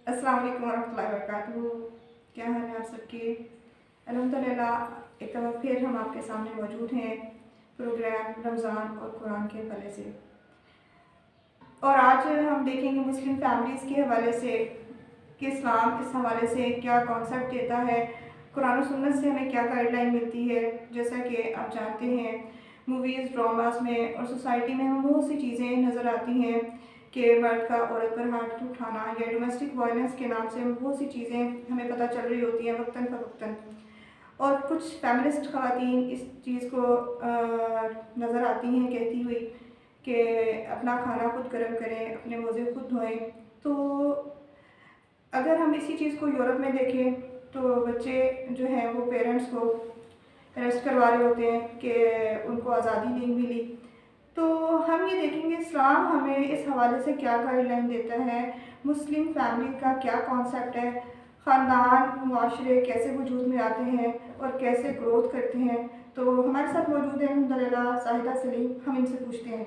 السلام علیکم ورحمۃ اللہ وبرکاتہ. کیا حال ہے آپ سب کے؟ الحمدللہ ایک دفعہ پھر ہم آپ کے سامنے موجود ہیں پروگرام رمضان اور قرآن کے حوالے سے. اور آج ہم دیکھیں گے مسلم فیملیز کے حوالے سے کہ اسلام اس حوالے سے کیا کانسیپٹ دیتا ہے، قرآن و سنت سے ہمیں کیا گائیڈ لائن ملتی ہے. جیسا کہ آپ جانتے ہیں موویز ڈراماز میں اور سوسائٹی میں ہمیں بہت سی چیزیں نظر آتی ہیں کہ مرد کا عورت پر ہاتھ اٹھانا یا ڈومیسٹک وائلنس کے نام سے بہت سی چیزیں ہمیں پتہ چل رہی ہوتی ہیں وقتاً فوقتاً. اور کچھ فیمنسٹ خواتین اس چیز کو نظر آتی ہیں کہتی ہوئی کہ اپنا کھانا خود گرم کریں، اپنے موزے خود دھوئیں. تو اگر ہم اسی چیز کو یورپ میں دیکھیں تو بچے جو ہیں وہ پیرنٹس کو اریسٹ کروا رہے ہوتے ہیں کہ ان کو آزادی نہیں ملی. تو ہم یہ دیکھیں گے اسلام ہمیں اس حوالے سے کیا گائیڈ لائن دیتا ہے، مسلم فیملی کا کیا کانسیپٹ ہے، خاندان معاشرے کیسے وجود میں آتے ہیں اور کیسے گروتھ کرتے ہیں. تو ہمارے ساتھ موجود ہیں الحمدللہ زاہدہ سلیم. ہم ان سے پوچھتے ہیں.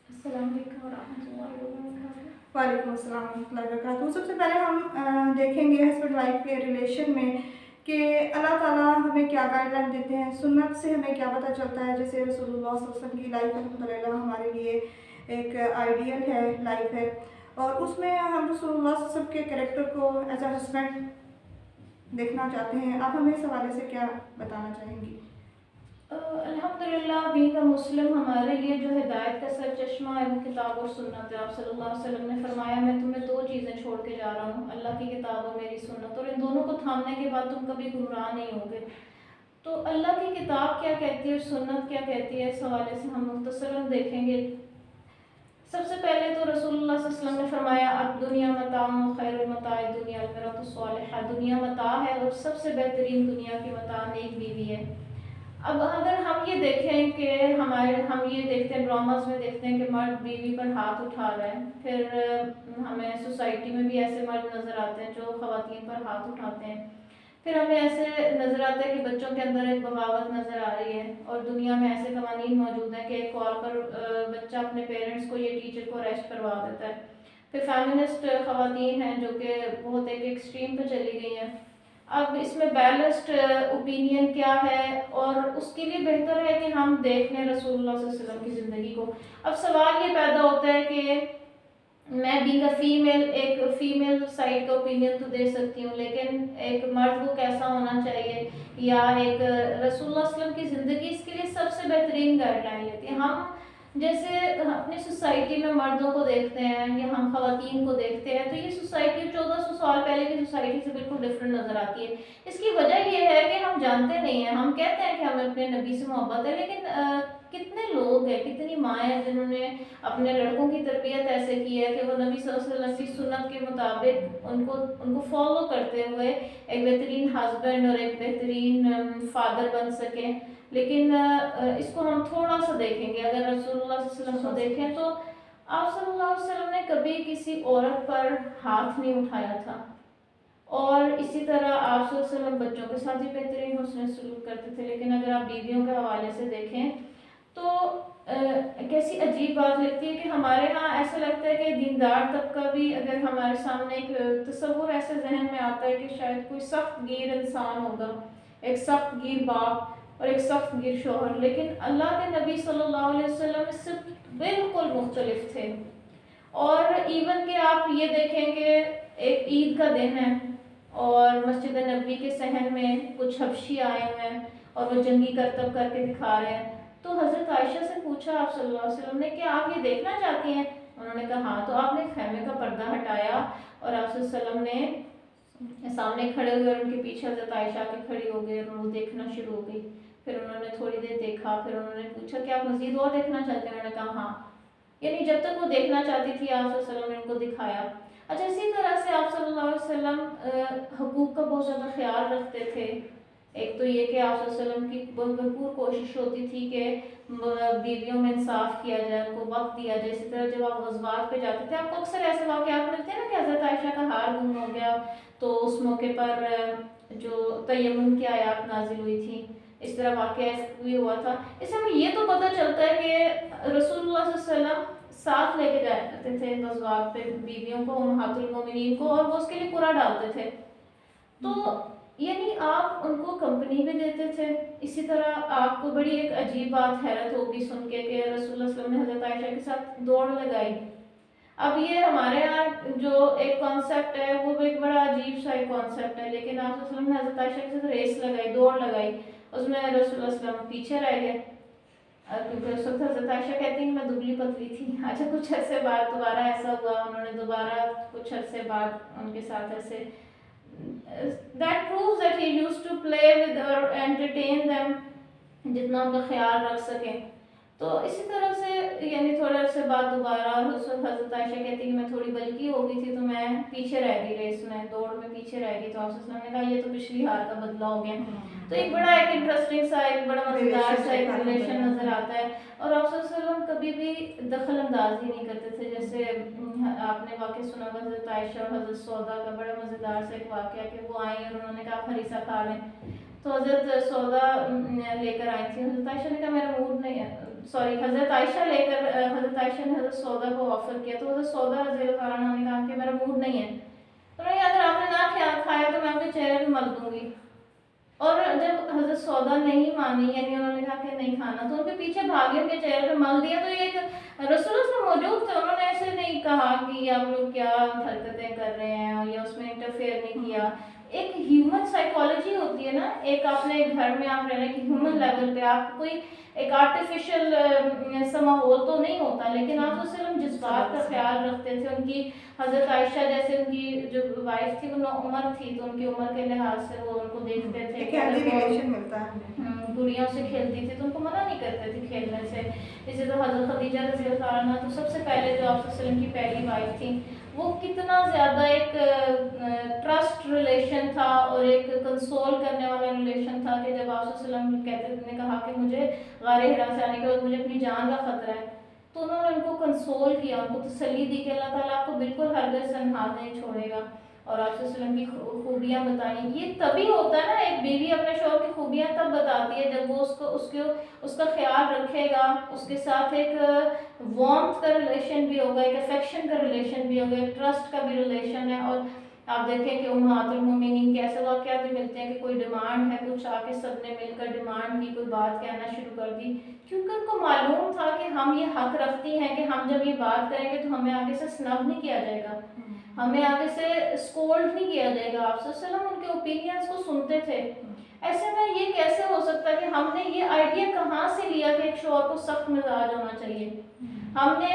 السلام علیکم ورحمۃ اللہ وبرکاتہ. وعلیکم السلام ورحمۃ اللہ وبرکاتہ. سب سے پہلے ہم دیکھیں گے ہسبینڈ وائف کے ریلیشن میں کہ اللہ تعالیٰ ہمیں کیا گائیڈ لائن دیتے ہیں، سنت سے ہمیں کیا پتہ چلتا ہے. جیسے رسول اللہ صلی اللہ علیہ وسلم کی لائف الحمدللہ ہمارے لیے ایک آئیڈیل ہے، لائف ہے، اور اس میں ہم رسول اللہ صلی اللہ علیہ وسلم کے کریکٹر کو ایز اے ہسبینڈ دیکھنا چاہتے ہیں. آپ ہمیں اس حوالے سے کیا بتانا چاہیں گی؟ الحمدللہ بینگ اے مسلم ہمارے لیے جو ہدایت کا سر چشمہ ہے وہ کتاب اور سنت ہے. آپ صلی اللہ علیہ وسلم نے فرمایا میں تمہیں دو چیزیں چھوڑ کے جا رہا ہوں، اللہ کی کتاب اور میری سنت، اور ان دونوں کو تھامنے کے بعد تم کبھی گمراہ نہیں ہوگے. تو اللہ کی کتاب کیا کہتی ہے اور سنت کیا کہتی ہے، اس حوالے سے ہم مختصراً دیکھیں گے. سب سے پہلے تو رسول اللہ صلی اللہ علیہ وسلم نے فرمایا الدنیا متاع و خیر المتاع الدنیا المرأۃ الصالحہ. دنیا متاع ہے اور سب سے بہترین دنیا کی متاع نیک بیوی ہے. اب اگر ہم یہ دیکھیں کہ ہم یہ دیکھتے ہیں ڈراماز میں دیکھتے ہیں کہ مرد بیوی پر ہاتھ اٹھا رہا ہے، پھر ہمیں سوسائٹی میں بھی ایسے مرد نظر آتے ہیں جو خواتین پر ہاتھ اٹھاتے ہیں. پھر ہمیں ایسے نظر آتا ہے کہ بچوں کے اندر ایک بغاوت نظر آ رہی ہے، اور دنیا میں ایسے قوانین موجود ہیں کہ ایک کال پر بچہ اپنے پیرنٹس کو یا ٹیچر کو اریسٹ کروا دیتا ہے. پھر فیمنسٹ خواتین ہیں جو کہ بہت ایک ایکسٹریم پہ چلی گئی ہیں. اب اس میں بیلنسڈ اوپینین کیا ہے، اور اس کے لیے بہتر ہے کہ ہم دیکھ لیں رسول اللہ صلی اللہ علیہ وسلم کی زندگی کو. اب سوال یہ پیدا ہوتا ہے کہ میں بینگ اے فیمیل ایک فیمیل سائڈ کا اوپینین تو دے سکتی ہوں، لیکن ایک مرد کو کیسا ہونا چاہیے، یا ایک رسول اللہ صلی اللہ علیہ وسلم کی زندگی اس کے لیے سب سے بہترین گائیڈ لائن لیتی ہے. ہم جیسے اپنی سوسائٹی میں مردوں کو دیکھتے ہیں یا ہم خواتین کو دیکھتے ہیں تو یہ سوسائٹی 1400 سال پہلے کی سوسائٹی سے بالکل ڈفرینٹ نظر آتی ہے. اس کی وجہ یہ ہے کہ ہم جانتے نہیں ہیں. ہم کہتے ہیں کہ ہمیں اپنے نبی سے محبت ہے، لیکن کتنے لوگ ہیں، کتنی مائیں ہیں جنہوں نے اپنے لڑکوں کی تربیت ایسے کی ہے کہ وہ نبی صلی اللہ علیہ وسلم کی سنت کے مطابق ان کو فالو کرتے ہوئے ایک بہترین ہسبینڈ اور ایک بہترین فادر بن سکیں. لیکن اس کو ہم تھوڑا سا دیکھیں گے. اگر رسول اللہ صلی اللہ علیہ وسلم کو دیکھیں تو آپ صلی اللہ علیہ وسلم نے کبھی کسی عورت پر ہاتھ نہیں اٹھایا تھا، اور اسی طرح آپ صلی اللہ علیہ وسلم بچوں کے ساتھ بھی بہترین حسن سلوک کرتے تھے. لیکن اگر آپ بیویوں کے حوالے سے دیکھیں تو کیسی عجیب بات لگتی ہے کہ ہمارے ہاں ایسا لگتا ہے کہ دیندار طبقہ بھی اگر ہمارے سامنے ایک تصور ایسے ذہن میں آتا ہے کہ شاید کوئی سخت گیر انسان ہوگا، ایک سخت گیر باپ اور ایک سخت گیر شوہر، لیکن اللہ کے نبی صلی اللہ علیہ وسلم اس سے بالکل مختلف تھے. اور ایون کہ آپ یہ دیکھیں کہ ایک عید کا دن ہے اور مسجد نبوی کے صحن میں کچھ حبشی آئے ہوئے ہیں اور وہ جنگی کرتب کر کے دکھا رہے ہیں. تو حضرت عائشہ سے پوچھا آپ صلی اللہ علیہ وسلم نے کہ آپ یہ دیکھنا چاہتی ہیں؟ انہوں نے کہا ہاں. تو آپ نے خیمے کا پردہ ہٹایا اور آپ صلی اللہ علیہ وسلم نے سامنے کھڑے ہوئے اور ان کے پیچھے حضرت عائشہ کے کھڑی ہو گئی اور وہ دیکھنا شروع ہو گئی. پھر انہوں نے تھوڑی دیر دیکھا، پھر انہوں نے پوچھا کہ آپ مزید اور دیکھنا چاہتے ہیں؟ انہوں نے کہا ہاں. یعنی جب تک وہ دیکھنا چاہتی تھی آپ صلی اللہ علیہ وسلم نے ان کو دکھایا. اچھا، اسی طرح سے آپ صلی اللہ علیہ وسلم حقوق کا بہت زیادہ خیال رکھتے تھے. ایک تو یہ کہ آپ صلی اللہ علیہ وسلم کی بھرپور کوشش ہوتی تھی کہ بیویوں میں انصاف کیا جائے، ان کو وقت دیا جائے. اسی طرح جب آپ غزوات پہ جاتے تھے آپ کو اکثر ایسے واقعات ملتے ہیں نا کہ حضرت عائشہ کا ہار گم ہو گیا تو اس موقع پر جو تیمم کی آیات نازل ہوئی تھی، اس طرح واقعہ بھی ہوا تھا. اس سے ہمیں یہ تو پتہ چلتا ہے کہ رسول اللہ صلی اللہ علیہ وسلم ساتھ لے کے جاتے تھے غزوات پہ بیویوں کو، امہات المومنین کو، اور وہ اس کے لیے قرعہ ڈالتے تھے. تو یعنی آپ ان کو کمپنی بھی دیتے تھے. اسی طرح آپ کو بڑی ایک عجیب بات حیرت ہوگی سن کے کہ رسول اللہ صلی اللہ علیہ وسلم نے حضرت عائشہ کے ساتھ دوڑ لگائی. اب یہ ہمارے یہاں جو ایک کانسیپٹ ہے وہ ایک بڑا عجیب سا ایک کانسیپٹ ہے، لیکن آپ صلی اللہ علیہ وسلم نے حضرت عائشہ کے ساتھ ریس لگائی، دوڑ لگائی. اس میں رسول اللہ صلی اللہ علیہ وسلم پیچھے رہ گئے کیونکہ اس وقت حضرت عائشہ کہتی ہیں کہ میں دبلی پتلی تھی. اچھا کچھ عرصے بعد دوبارہ ایسا ہوا، انہوں نے دوبارہ کچھ عرصے بعد ان کے ساتھ ایسے that proves that he used to play with or entertain them جتنا ان کا خیال رکھ سکیں. تو اسی طرح سے یعنی تھوڑے عرصے بعد دوبارہ حضرت عائشہ کہتی کہ میں تھوڑی بلکی ہو گئی تھی تو میں پیچھے رہ گئی ریس میں، دوڑ میں پیچھے رہ گئی. تو آپ صلی اللہ علیہ وسلم نے کہا یہ تو پچھلی ہار کا بدلہ ہو گیا. تو ایک بڑا ایک انٹرسٹنگ سا ایک بڑا مزیدار سا ایک ریلیشن نظر آتا ہے. اور آپ صلی اللہ علیہ وسلم کبھی بھی دخل اندازی نہیں کرتے تھے. جیسے آپ نے واقعہ سنا ہوگا حضرت عائشہ اور حضرت سودا کا بڑا مزیدار سا ایک واقعہ کہ وہ آئیں اور انہوں نے کہا ہریسہ کھا لیں. تو حضرت سودا لے کر آئی تھی. حضرت عائشہ نے کہا میرا موڈ نہیں ہے، سوری حضرت عائشہ لے کر حضرت عائشہ نے حضرت سودا کو آفر کیا. تو حضرت سودا رضی اللہ عنہ نے کہا کہ میرا موڈ نہیں ہے. تو اگر آپ نے نہ کھایا تو میں آپ کے چہرے پہ مل دوں گی. اور جب حضرت سودا نہیں مانی یعنی انہوں نے کہا کہ نہیں کھانا تو ان کے پیچھے بھاگے، ان کے چہرے پہ مل دیا. تو یہ ایک رسول اللہ سے موجود تھے، انہوں نے ایسے نہیں کہا کہ آپ لوگ کیا حرکتیں کر رہے ہیں یا اس میں انٹرفیئر نہیں کیا. ایک ہیومن سائیکالوجی ہوتی ہے نا، ایک آپ نے گھر میں آپ رہنا کہ ہیومن لیول پہ آپ کوئی ایک آرٹیفیشل سا ماحول تو نہیں ہوتا، لیکن آپ صلی اللہ علیہ وسلم جذبات کا خیال رکھتے تھے. ان کی حضرت عائشہ جیسے ان کی جو وائف تھی وہ نو عمر تھی تو ان کی عمر کے لحاظ سے وہ ان کو دیکھتے تھے گڑیوں سے کھیلتی تھی تو ان کو منع نہیں کرتے تھے کھیلنے سے. اسی طرح حضرت خدیجہ رضی اللہ عنہ تو سب سے پہلے جو آپ صلی اللہ علیہ وسلم کی پہلی وائف تھی، وہ کتنا زیادہ ایک ٹرسٹ ریلیشن تھا اور ایک کنسول کرنے والا ریلیشن تھا کہ جب آپ صلی اللہ علیہ وسلم کہتے نے کہا کہ مجھے غار حرا سے آنے کے بعد مجھے اپنی جان کا خطرہ ہے، تو انہوں نے ان کو کنسول کیا، ان کو تسلی دی کہ اللہ تعالیٰ آپ کو بالکل ہرگز تنہا نہیں چھوڑے گا. اور آپ صلی اللہ علیہ وسلم کی خوبیاں بتائیں. یہ تبھی ہوتا ہے نا، ایک بیوی اپنے شوہر کی خوبیاں تب بتاتی ہے جب وہ اس کا خیال رکھے گا، اس کے ساتھ ایک وارمتھ کا ریلیشن بھی ہوگا، ایک افیکشن کا ریلیشن بھی ہوگا، ایک ٹرسٹ کا بھی ریلیشن ہے. اور آپ دیکھیں کہ امہات المومنین کے ایسے واقعات بھی ملتے ہیں کہ کوئی ڈیمانڈ ہے، کچھ آ کے سب نے مل کر ڈیمانڈ کی، کوئی بات کہنا شروع کر دی کیونکہ ان کو معلوم تھا کہ ہم یہ حق رکھتی ہیں کہ ہم جب یہ بات کریں گے تو ہمیں آگے سے سنب نہیں کیا جائے گا، ہمیں آگے سے اسکولڈ نہیں کیا جائے گا. آپ صلی اللہ علیہ وسلم ان کے اوپینینس کو سنتے تھے. ایسے میں یہ کیسے ہو سکتا کہ ہم نے یہ آئیڈیا کہاں سے لیا کہ ایک شوہر کو سخت مزاج ہونا چاہیے؟ ہم نے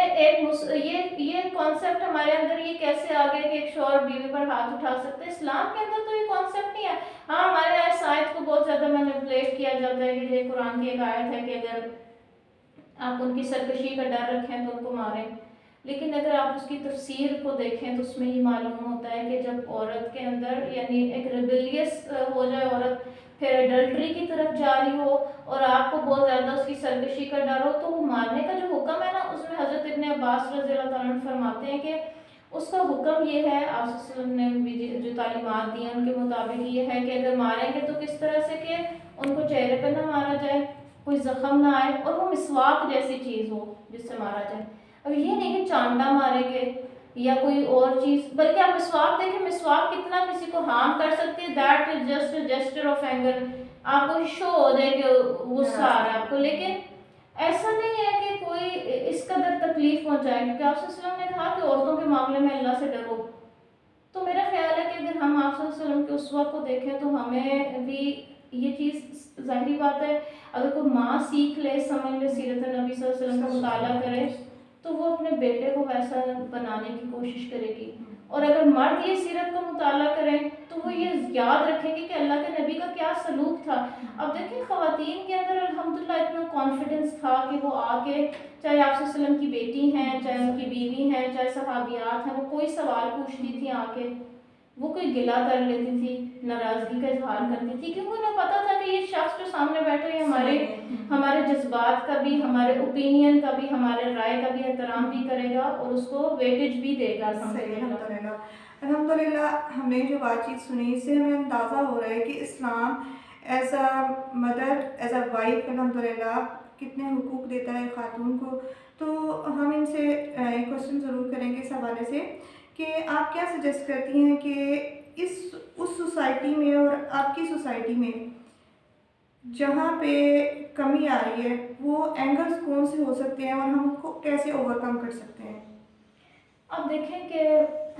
یہ کانسیپٹ ہمارے اندر یہ کیسے آ گیا کہ ایک شوہر بیوی پر ہاتھ اٹھا سکتے ہیں؟ اسلام کے اندر تو یہ کانسیپٹ نہیں ہے. ہاں ہمارے اس آیت کو بہت زیادہ مینیپولیٹ کیا جاتا ہے کہ یہ قرآن کی ایک آیت ہے کہ اگر آپ ان کی سرکشی کا ڈر رکھیں تو ان کو ماریں، لیکن اگر آپ اس کی تفسیر کو دیکھیں تو اس میں یہ معلوم ہوتا ہے کہ جب عورت کے اندر یعنی ایک ریبیلیس ہو جائے عورت، پھر ایڈلٹری کی طرف جاری ہو اور آپ کو بہت زیادہ اس کی سرکشی کا ڈر ہو، تو وہ مارنے کا جو حکم ہے نا، اس میں حضرت ابن عباس رضی اللہ عنہ فرماتے ہیں کہ اس کا حکم یہ ہے، آپ صلی اللہ علیہ وسلم نے جو تعلیمات دی ہیں ان کے مطابق یہ ہے کہ اگر ماریں گے تو کس طرح سے کہ ان کو چہرے پہ نہ مارا جائے، کوئی زخم نہ آئے، اور وہ مسواک جیسی چیز ہو جس سے مارا جائے. اب یہ نہیں کہ چانڈا ماریں گے یا کوئی اور چیز، بلکہ آپ مسواک دیکھیں، مسواک کتنا کسی کو ہارم کر سکتی ہے. That is just a gesture of anger. آپ کو شو ہو جائے کہ غصہ آ رہا ہے آپ کو، لیکن ایسا نہیں ہے کہ کوئی اس قدر تکلیف پہنچائے. کیونکہ آپ صلی اللہ علیہ وسلم نے کہا کہ عورتوں کے معاملے میں اللہ سے ڈرو. تو میرا خیال ہے کہ اگر ہم آپ صلی اللہ علیہ وسلم کے اسوہ کو دیکھیں تو ہمیں بھی یہ چیز ظاہری بات ہے، اگر کوئی ماں سیکھ لے، سمجھ لے، سیرت نبی صلی اللہ علیہ وسلم کا مطالعہ کرے تو وہ اپنے بیٹے کو ویسا بنانے کی کوشش کرے گی. اور اگر مرد یہ سیرت کا مطالعہ کریں تو وہ یہ یاد رکھیں گے کہ اللہ کے نبی کا کیا سلوک تھا. اب دیکھیں خواتین کے اندر الحمدللہ اتنا کانفیڈنس تھا کہ وہ آ کے چاہے آپ صلی اللہ علیہ وسلم کی بیٹی ہیں، چاہے ان کی بیوی ہیں، چاہے صحابیات ہیں، وہ کوئی سوال پوچھتی تھی آ کے، وہ کوئی گلہ کر لیتی تھی، ناراضگی کا اظہار کرتی تھی، کیونکہ انہیں پتا تھا کہ یہ شخص جو سامنے بیٹھے ہمارے جذبات کا بھی، ہمارے اوپینین کا بھی، ہمارے رائے کا بھی احترام بھی کرے گا اور اس کو ویٹیج بھی دے گا. الحمدللہ ہم نے جو بات چیت سنی اس سے ہمیں اندازہ ہو رہا ہے کہ اسلام as a mother, as a wife, الحمدللہ کتنے حقوق دیتا ہے خاتون کو. تو ہم ان سے ایک کوشچن ضرور کریں گے اس حوالے سے کہ آپ کیا سجیسٹ کرتی ہیں کہ اس سوسائٹی میں اور آپ کی سوسائٹی میں جہاں پہ کمی آ رہی ہے وہ اینگلز کون سے ہو سکتے ہیں اور ہم ان کو کیسے اوور کم کر سکتے ہیں؟ اب دیکھیں کہ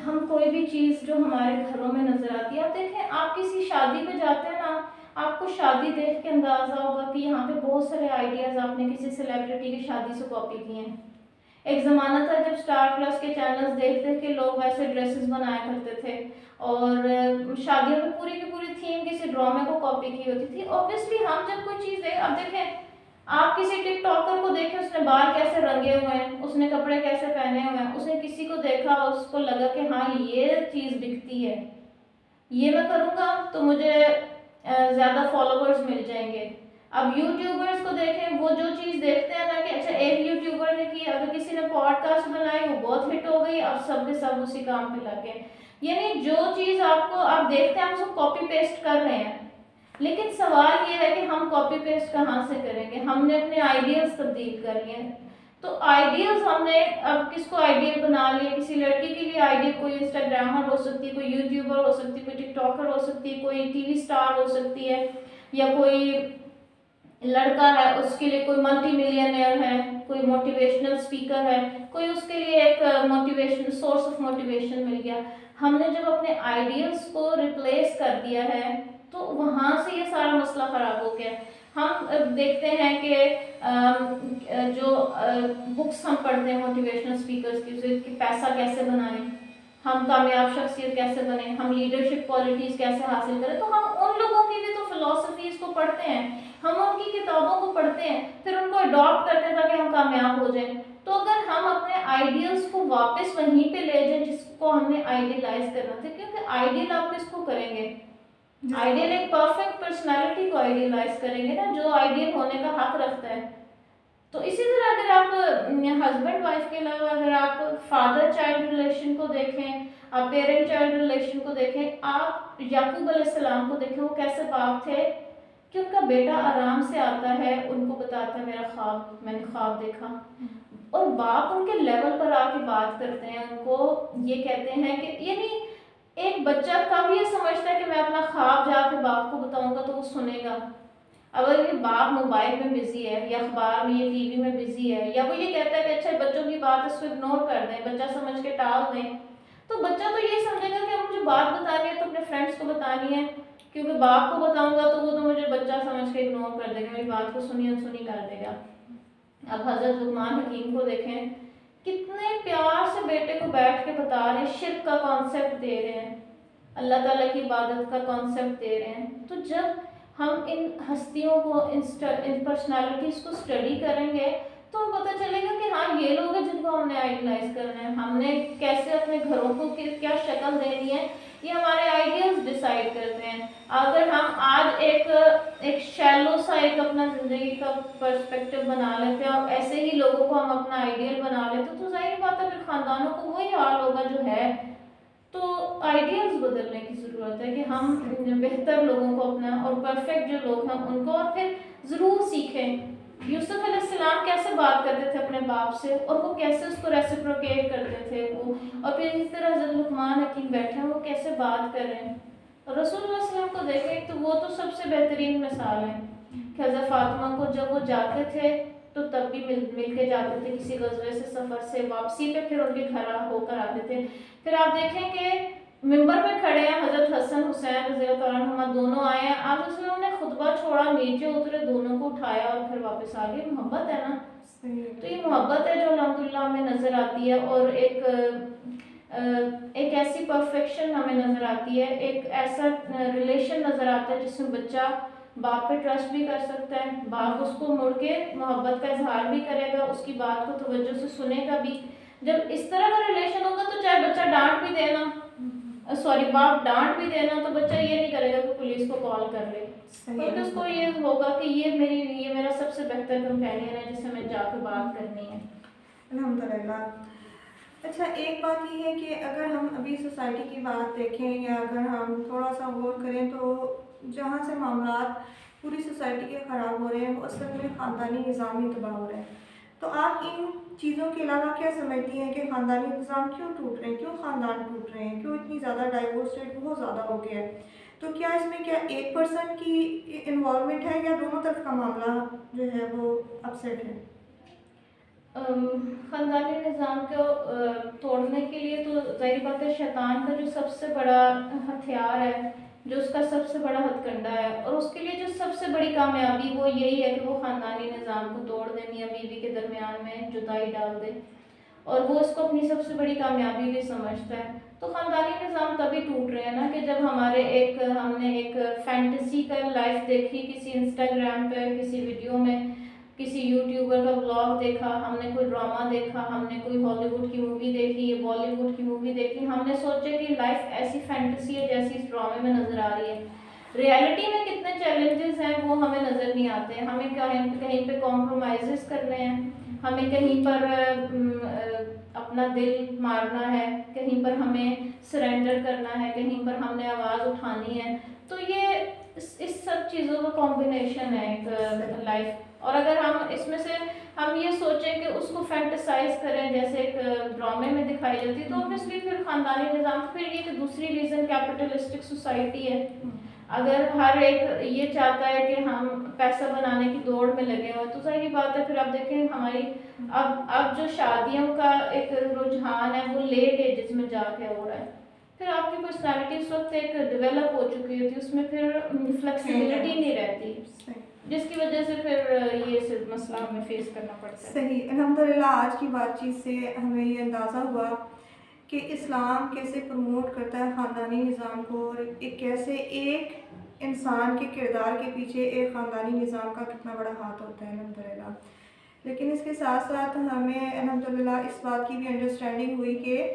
ہم کوئی بھی چیز جو ہمارے گھروں میں نظر آتی ہے، اب دیکھیں آپ کسی شادی پہ جاتے ہیں نا، آپ کو شادی دیکھ کے اندازہ ہوگا کہ یہاں پہ بہت سارے آئیڈیاز آپ نے کسی سیلیبریٹی کی شادی سے کاپی کیے ہیں. ایک زمانہ تھا جب اسٹار پلس کے چینلز دیکھتے کہ لوگ ویسے ڈریسز بنایا کرتے تھے اور شادیوں میں پوری کی پوری تھیم کسی ڈرامے کو کاپی کی ہوتی تھی. اوبویسلی ہم جب کوئی چیز اب دیکھیں آپ کسی ٹک ٹاکر کو دیکھیں اس نے بال کیسے رنگے ہوئے ہیں، اس نے کپڑے کیسے پہنے ہوئے ہیں، اس نے کسی کو دیکھا اس کو لگا کہ ہاں یہ چیز بکتی ہے، یہ میں کروں گا تو مجھے زیادہ فالوورز مل جائیں گے. اب یوٹیوبرز کو دیکھیں، وہ جو چیز دیکھتے ہیں نا کہ اچھا ایک یوٹیوبر نے کی، اگر کسی نے پوڈ کاسٹ بنائی وہ بہت ہٹ ہو گئی، اب سب کے سب اسی کام پہ لگ گئے. یعنی جو چیز آپ دیکھتے ہیں ہم سب کاپی پیسٹ کر رہے ہیں. لیکن سوال یہ ہے کہ ہم کاپی پیسٹ کہاں سے کریں گے؟ ہم نے اپنے آئیڈیلز تبدیل کر لیے ہیں. تو آئیڈیلز ہم نے اب کس کو آئیڈیل بنا لیا؟ کسی لڑکی کے لیے آئیڈیل کوئی انسٹاگرامر ہو سکتی ہے، کوئی یوٹیوبر ہو سکتی ہے، کوئی ٹک ٹاکر ہو سکتی ہے، کوئی ٹی وی اسٹار ہو سکتی ہے، یا کوئی لڑکا ہے اس کے لیے کوئی ملٹی ملینئر ہے، کوئی موٹیویشنل اسپیکر ہے، کوئی اس کے لیے ایک موٹیویشن سورس آف موٹیویشن مل گیا. ہم نے جب اپنے آئیڈیلز کو ریپلیس کر دیا ہے تو وہاں سے یہ سارا مسئلہ خراب ہو گیا. ہم دیکھتے ہیں کہ جو بکس ہم پڑھتے ہیں موٹیویشنل اسپیکرز کی، کہ پیسہ کیسے بنائیں، ہم کامیاب شخصیت کیسے بنیں، ہم لیڈرشپ کوالٹیز کیسے حاصل کریں، تو ہم ان لوگوں کی بھی تو فلسفیز کو پڑھتے ہیں، ہم ان کی کتابوں کو پڑھتے ہیں، پھر ان کو اڈاپٹ کرتے ہیں تاکہ ہم کامیاب ہو جائیں. تو اگر ہم اپنے آئیڈیلز کو واپس وہیں پہ لے جائیں جس کو ہم نے آئیڈیلائز کرنا تھا، کیونکہ آئیڈیل آپ کس کو کریں گے؟ آئیڈیل ایک پرفیکٹ پرسنالٹی کو آئیڈیلائز کریں گے نا، جو آئیڈیل ہونے کا حق رکھتا ہے. تو اسی طرح اگر آپ ہسبینڈ وائف کے علاوہ اگر آپ فادر چائلڈ ریلیشن کو دیکھیں، آپ پیرنٹ چائلڈ ریلیشن کو دیکھیں، آپ یعقوب علیہ السلام کو دیکھیں، وہ کیسے باپ تھے کہ ان کا بیٹا آرام سے آتا ہے، ان کو بتاتا ہے میرا خواب، میں نے خواب دیکھا، اور باپ ان کے لیول پر آ کے بات کرتے ہیں، ان کو یہ کہتے ہیں کہ یعنی ایک بچہ کب یہ سمجھتا ہے کہ میں اپنا خواب جا کے باپ کو بتاؤں گا تو وہ سنے گا؟ اگر یہ باپ موبائل میں بزی ہے یا اخبار میں یا ٹی وی میں بزی ہے، یا وہ یہ کہتا ہے کہ اچھا بچوں کی بات ہے اس کو اگنور کر دیں، بچہ سمجھ کے ٹال دیں، تو بچہ تو یہ سمجھے گا کہ مجھے بات بتانی ہے تو اپنے فرینڈس کو بتانی ہے، کیونکہ باپ کو بتاؤں گا تو وہ تو مجھے بچہ سمجھ کے اگنور کر دے گا، میری بات کو سنی انسنی کر دے گا. اب حضرت لقمان حکیم کو دیکھیں، کتنے پیار سے بیٹے کو بیٹھ کے بتا رہے ہیں، شرک کا کانسیپٹ دے رہے ہیں، اللہ تعالیٰ کی عبادت کا کانسیپٹ دے رہے ہیں. تو جب ہم ان ہستیوں کو ان پرسنالٹیز کو اسٹڈی کریں گے تو ہم پتہ چلے گا کہ ہاں یہ لوگ ہیں جن کو ہم نے آئیڈیلائز کرنا ہے، ہم نے کیسے اپنے گھروں کو کیا شکل دینی ہے، یہ ہمارے آئیڈیلز ڈیسائیڈ کرتے ہیں. اگر ہم آج ایک شیلو سا ایک اپنا زندگی کا پرسپیکٹو بنا لیتے ہیں اور ایسے ہی لوگوں کو ہم اپنا آئیڈیل بنا لیتے تو ظاہر بات ہے پھر خاندانوں کو وہی حال ہوگا جو ہے. تو آئیڈیلز بدلنے کی ضرورت ہے کہ ہم بہتر لوگوں کو اپنا اور پرفیکٹ جو لوگ ہیں ان کو، اور پھر ضرور سیکھیں. یوسف علیہ السلام کیسے بات کرتے تھے اپنے باپ سے اور وہ کیسے اس کو ریسیپروکیٹ کرتے تھے وہ، اور پھر اس طرح حضرت لقمان حکیم بیٹھے ہیں وہ کیسے بات کر رہے ہیں. اور رسول اللہ صلی اللہ علیہ وسلم کو دیکھیں تو وہ تو سب سے بہترین مثال ہے کہ حضرت فاطمہ کو جب وہ جاتے تھے تو تب بھی مل کے جاتے تھے کسی غزوے سے، سفر سے واپسی پہ پھر ان کے گھر ہو کر آتے تھے. پھر آپ دیکھیں کہ ممبر پہ کھڑے ہیں حضرت حسن حسین رضی اللہ عنہما دونوں آئے ہیں، آپ اس میں انہوں نے خطبہ چھوڑا، نیچے اترے، دونوں کو اٹھایا اور پھر واپس آ گئے. محبت ہے نا. تو یہ محبت ہے جو الحمدللہ ہمیں نظر آتی ہے، اور ایک ایسی پرفیکشن ہمیں نظر آتی ہے، ایک ایسا ریلیشن نظر آتا ہے جس میں بچہ باپ پہ ٹرسٹ بھی کر سکتا ہے، باپ اس کو مڑ کے محبت کا اظہار بھی کرے گا، اس کی بات کو توجہ سے سنے گا بھی. جب اس طرح کا ریلیشن ہوگا تو چاہے بچہ ڈانٹ بھی دینا، باپ ڈانٹ بھی دینا، تو بچہ یہ نہیں کرے گا کہ پولیس کو کال کر لے، کیونکہ اس کو یہ ہوگا کہ یہ میرا سب سے بہتر کمپینین ہے جس سے میں جا کے بات کرنی ہے. الحمدللہ. اچھا ایک بات یہ ہے کہ اگر ہم ابھی سوسائٹی کی بات دیکھیں یا اگر ہم تھوڑا سا غور کریں تو جہاں سے معاملات پوری سوسائٹی کے خراب ہو رہے ہیں، وہ اصل میں خاندانی نظام ہی تباہ ہو رہے ہیں۔ تو آپ ان چیزوں کے علاوہ کیا سمجھتی ہیں کہ خاندانی نظام کیوں ٹوٹ رہے ہیں، کیوں خاندان ٹوٹ رہے ہیں، کیوں اتنی زیادہ ڈائیورس ریٹ بہت زیادہ ہو گیا ہے؟ تو کیا اس میں کیا 1% کی انوالومنٹ ہے یا دونوں طرف کا معاملہ جو ہے وہ اپسیٹ ہے؟ خاندانی نظام کو توڑنے کے لیے تو ظاہر بات ہے شیطان کا جو سب سے بڑا ہتھیار ہے، جو اس کا سب سے بڑا ہتھ کنڈا ہے، اور اس کے لیے جو سب سے بڑی کامیابی وہ یہی ہے کہ وہ خاندانی نظام کو توڑ دے، میاں بیوی کے درمیان میں جدائی ڈال دے، اور وہ اس کو اپنی سب سے بڑی کامیابی بھی سمجھتا ہے۔ تو خاندانی نظام تبھی ٹوٹ رہے ہیں نا کہ جب ہم نے ایک فینٹیسی کا لائف دیکھی کسی انسٹاگرام پہ، کسی ویڈیو میں، کسی یوٹیوبر کا بلاگ دیکھا، ہم نے کوئی ڈرامہ دیکھا، ہم نے کوئی ہالی ووڈ کی مووی دیکھی یا بالی ووڈ کی مووی دیکھی، ہم نے سوچا کہ لائف ایسی فینٹیسی ہے جیسی اس ڈرامے میں نظر آ رہی ہے۔ ریالٹی میں کتنے چیلنجز ہیں وہ ہمیں نظر نہیں آتے، ہمیں کہیں پہ کمپرومائزز کرنے ہیں، ہمیں کہیں پر اپنا دل مارنا ہے، کہیں پر ہمیں سرنڈر کرنا ہے، کہیں پر ہم نے آواز اٹھانی ہے۔ تو یہ اس سب چیزوں کا کمبینیشن ہے ایک لائف، اور اگر ہم اس میں سے ہم یہ سوچیں کہ اس کو فینٹیسائز کریں جیسے ایک ڈرامے میں دکھائی جاتی ہے، تو اوبیسلی پھر خاندانی نظام، پھر یہ کہ دوسری ریزن کیپٹلسٹک سوسائٹی ہے۔ اگر ہر ایک یہ چاہتا ہے کہ ہم پیسہ بنانے کی دوڑ میں لگے ہوئے، تو ظاہری بات ہے پھر آپ دیکھیں ہماری اب جو شادیوں کا ایک رجحان ہے وہ لیٹ ایجز میں جا کے ہو رہا ہے۔ پھر آپ کی پرسنالٹی اس وقت ایک ڈیولپ ہو چکی ہوتی ہے، اس میں پھر فلیکسیبلٹی نہیں رہتی، جس کی وجہ سے پھر یہ مسئلہ ہمیں فیس کرنا پڑتا ہے۔ صحیح، الحمدللہ آج کی بات چیت سے ہمیں یہ اندازہ ہوا کہ اسلام کیسے پروموٹ کرتا ہے خاندانی نظام کو، اور کیسے ایک انسان کے کردار کے پیچھے ایک خاندانی نظام کا کتنا بڑا ہاتھ ہوتا ہے الحمدللہ۔ لیکن اس کے ساتھ ساتھ ہمیں الحمدللہ اس بات کی بھی انڈرسٹینڈنگ ہوئی کہ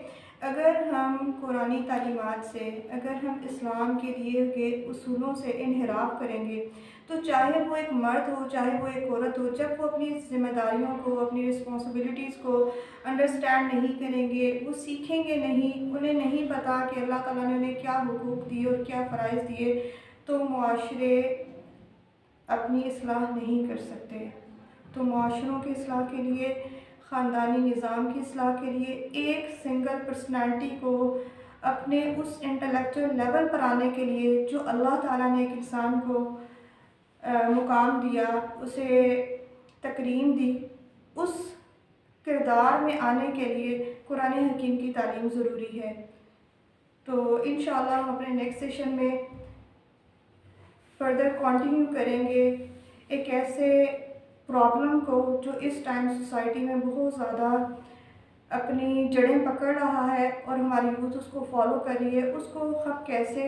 اگر ہم قرآنی تعلیمات سے، اگر ہم اسلام کے دیے گئے اصولوں سے انحراف کریں گے، تو چاہے وہ ایک مرد ہو چاہے وہ ایک عورت ہو، جب وہ اپنی ذمہ داریوں کو، اپنی رسپانسبلٹیز کو انڈرسٹینڈ نہیں کریں گے، وہ سیکھیں گے نہیں، انہیں نہیں پتا کہ اللہ تعالیٰ نے انہیں کیا حقوق دیے اور کیا فرائض دیے، تو معاشرے اپنی اصلاح نہیں کر سکتے۔ تو معاشروں کی اصلاح کے لیے، خاندانی نظام کی اصلاح کے لیے، ایک سنگل پرسنالٹی کو اپنے اس انٹلیکچوئل لیول پر آنے کے لیے جو اللہ تعالیٰ نے ایک انسان کو مقام دیا، اسے تکریم دی، اس کردار میں آنے کے لیے قرآن حکیم کی تعلیم ضروری ہے۔ تو انشاءاللہ ہم اپنے نیکسٹ سیشن میں فردر کنٹینیو کریں گے ایک ایسے پرابلم کو جو اس ٹائم سوسائٹی میں بہت زیادہ اپنی جڑیں پکڑ رہا ہے، اور ہماری یوتھ اس کو فالو کر رہی ہے، اس کو ہم کیسے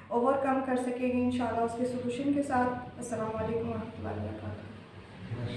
اوور کم کر سکیں گے انشاءاللہ اس کے سولوشن کے ساتھ۔ السلام علیکم ورحمۃ اللہ وبرکاتہ۔